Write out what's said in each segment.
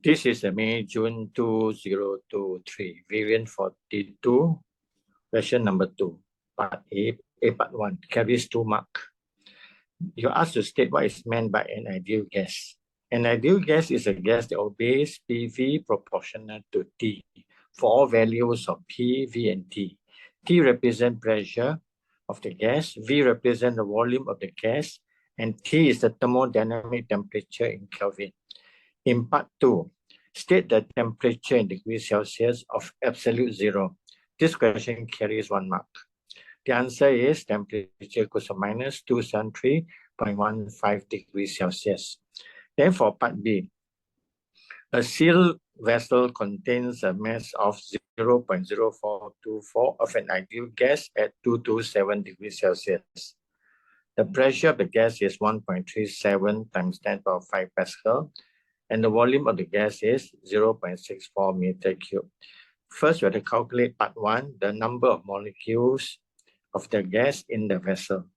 This is the May, June 2023, variant 42, question number 2, part A, part 1, carries 2 marks. You're asked to state what is meant by an ideal gas. An ideal gas is a gas that obeys PV proportional to T for all values of P, V, and T. T represents pressure of the gas, V represents the volume of the gas, and T is the thermodynamic temperature in Kelvin. In part 2, state the temperature in degrees Celsius of absolute zero. This question carries 1 mark. The answer is temperature equals to minus 273.15 degrees Celsius. Then for part B, a sealed vessel contains a mass of 0.0424 of an ideal gas at 227 degrees Celsius. The pressure of the gas is 1.37 times 10 power 5 Pascal, and the volume of the gas is 0.64 meter cube. First, we have to calculate part 1, the number of molecules of the gas in the vessel.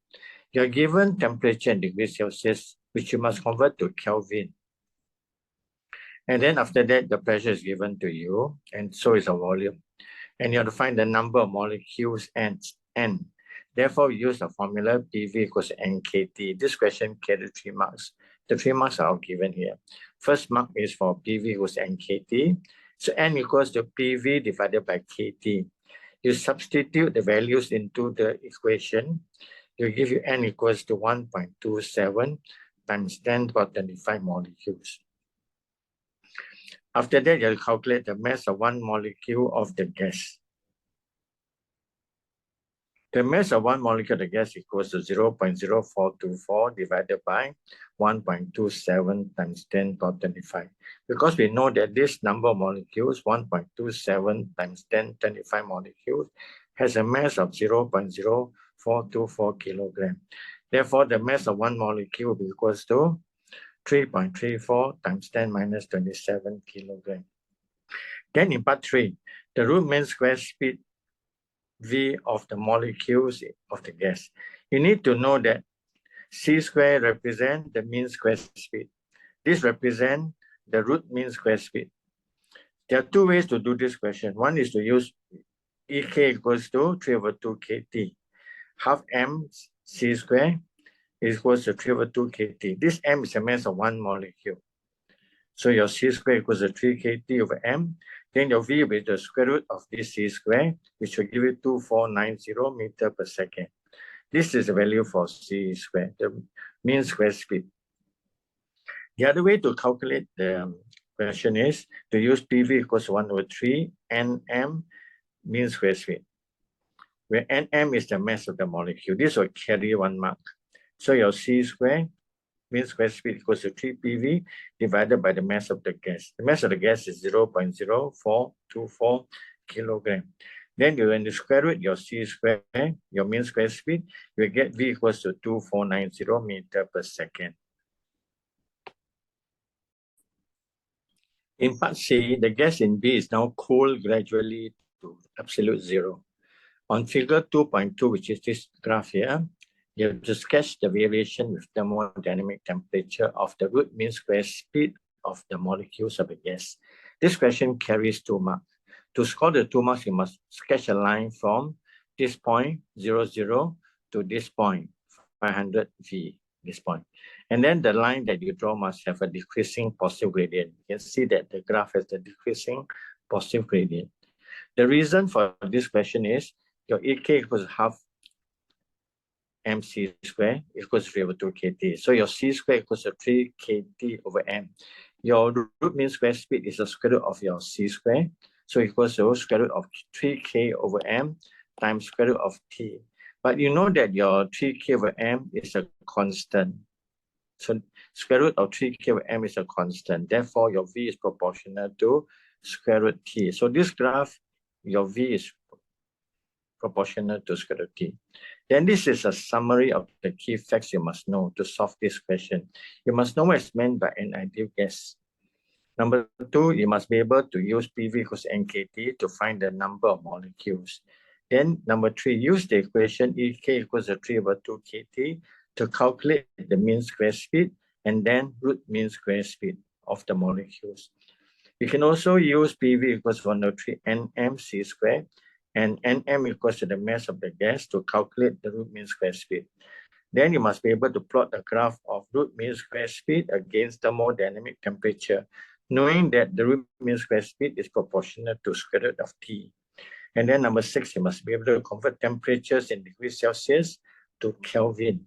You are given temperature in degrees Celsius, which you must convert to Kelvin. And then after that, the pressure is given to you, and so is the volume. And you have to find the number of molecules N. Therefore, we use the formula PV equals NKT. This question carries 3 marks. The 3 marks are all given here. First mark is for PV equals NKT. So N equals to PV divided by KT. You substitute the values into the equation. It will give you N equals to 1.27 times 10 to the power 25 molecules. After that, you'll calculate the mass of 1 molecule of the gas. The mass of 1 molecule of the gas equals to 0.0424 divided by 1.27 times 10 to the power 25. Because we know that this number of molecules, 1.27 times 10 to the power 25 molecules, has a mass of 0.0424 kilogram. Therefore, the mass of 1 molecule will be equals to 3.34 times 10 minus 27 kilogram. Then in part 3, the root mean square speed V of the molecules of the gas. You need to know that C square represents the mean square speed. This represents the root mean square speed. There are 2 ways to do this question. One is to use EK equals to 3/2 KT. Half M C square is equals to 3/2 KT. This M is the mass of 1 molecule. So your C square equals to 3 KT over M. Then your V will be the square root of this C square, which will give you 2490 meter per second. This is the value for C square, the mean square speed. The other way to calculate the question is to use PV equals to 1/3 NM mean square speed, where NM is the mass of the molecule. This will carry 1 mark. So your C square mean square speed equals to 3 PV divided by the mass of the gas. The mass of the gas is 0.0424 kilogram. Then when you square root your C square, your mean square speed, you will get V equals to 2490 meter per second. In part C, the gas in B is now cooled gradually to absolute zero. On figure 2.2, which is this graph here, you have to sketch the variation with thermodynamic temperature of the root mean square speed of the molecules of the gas. This question carries 2 marks. To score the 2 marks, you must sketch a line from this point, 0, to this point, 500 V, this point. And then the line that you draw must have a decreasing positive gradient. You can see that the graph has the decreasing positive gradient. The reason for this question is your EK equals half MC square equals 3/2 KT. So your C square equals to 3 KT over M. Your root mean square speed is the square root of your C square. So equals to square root of 3K over M times square root of T. But you know that your 3K over M is a constant. So square root of 3K over M is a constant. Therefore, your V is proportional to square root T. So this graph, your V is proportional to square root T. Then this is a summary of the key facts you must know to solve this question. You must know what is meant by an ideal gas. Number 2, you must be able to use PV equals NKT to find the number of molecules. Then number 3, use the equation EK equals to 3/2 KT to calculate the mean square speed and then root mean square speed of the molecules. We can also use PV equals 103 nmc squared and nm equals to the mass of the gas to calculate the root mean square speed. Then you must be able to plot the graph of root mean square speed against thermodynamic temperature, knowing that the root mean square speed is proportional to square root of T. And then number 6, you must be able to convert temperatures in degrees Celsius to Kelvin.